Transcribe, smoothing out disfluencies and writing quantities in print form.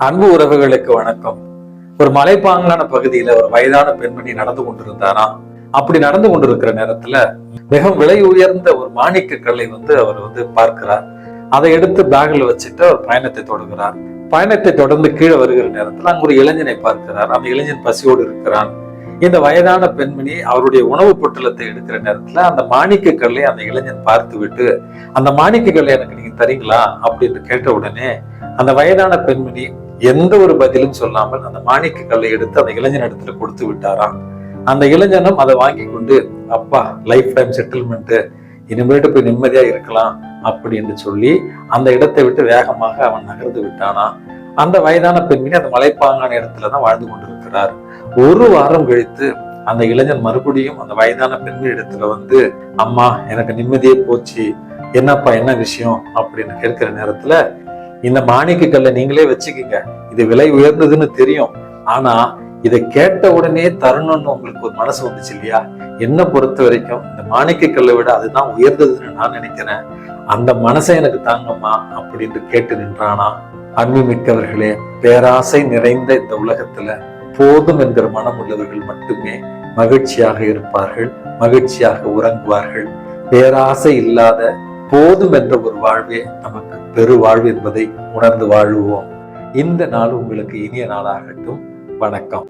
அன்பு உறவுகளுக்கு வணக்கம். ஒரு மலைப்பாங்கான பகுதியில ஒரு வயதான பெண்மணி நடந்து கொண்டிருந்தாராம். அப்படி நடந்து கொண்டிருக்கிற நேரத்துல மிகவும் விலை உயர்ந்த ஒரு மாணிக்க கல்லை அவர் பார்க்கிறார். அதை எடுத்து பேக்ல வச்சுட்டு அவர் பயணத்தை தொடங்குகிறார். பயணத்தை தொடர்ந்து கீழே வருகிற நேரத்துல அங்க ஒரு இளைஞனை பார்க்கிறார். அந்த இளைஞன் பசியோடு இருக்கிறான். இந்த வயதான பெண்மணி அவருடைய உணவு பொட்டலத்தை எடுக்கிற நேரத்துல அந்த மாணிக்க கல்லை அந்த இளைஞன் பார்த்து விட்டு, அந்த மாணிக்க கல்லை எனக்கு நீங்க தரீங்களா அப்படின்னு கேட்ட உடனே அந்த வயதான பெண்மணி எந்த ஒரு பதிலும் சொல்லாமல் அந்த மாணிக்க கல்லை எடுத்து அந்த இளைஞன் இடத்துல கொடுத்து விட்டாராம். அந்த இளைஞனும் அதை வாங்கி கொண்டு, அப்பா லைஃப் டைம் செட்டில்மெண்ட், இனிமேட்டு போய் நிம்மதியா இருக்கலாம் அப்படின்னு சொல்லி அந்த இடத்தை விட்டு வேகமாக அவன் நகர்ந்து விட்டானா. அந்த வயதான பெண்மணி அந்த மலைப்பாங்கான இடத்துலதான் வாழ்ந்து கொண்டிருக்கிறார். ஒரு வாரம் கழித்து அந்த இளைஞன் மறுபடியும் அந்த வயதான பெண்மணி இடத்துல அம்மா எனக்கு நிம்மதியே போச்சு, என்னப்பா என்ன விஷயம் அப்படின்னு கேட்கிற நேரத்துல, இந்த மாணிக்க கல்லை நீங்களே வச்சுக்கீங்க, இது விலை உயர்ந்ததுன்னு தெரியும், ஆனா இதை கேட்ட உடனே தரணும்னு உங்களுக்கு ஒரு மனசு வந்துச்சு இல்லையா, என்ன பொறுத்த வரைக்கும் இந்த மாணிக்க கல்லை விட அதுதான் உயர்ந்ததுன்னு நான் நினைக்கிறேன், அந்த மனசை எனக்கு தாங்கம்மா அப்படின்னு கேட்டு நின்றானா. அன்பு மிக்கவர்களே, பேராசை நிறைந்த இந்த உலகத்துல போதும் என்கிற மனம் உள்ளவர்கள் மட்டுமே மகிழ்ச்சியாக இருப்பார்கள், மகிழ்ச்சியாக உறங்குவார்கள். பேராசை இல்லாத போதும் என்ற ஒரு வாழ்வே நமக்கு பெரு வாழ்வு என்பதை உணர்ந்து வாழுவோம். இந்த நாள் உங்களுக்கு இனிய நாளாகட்டும். வணக்கம்.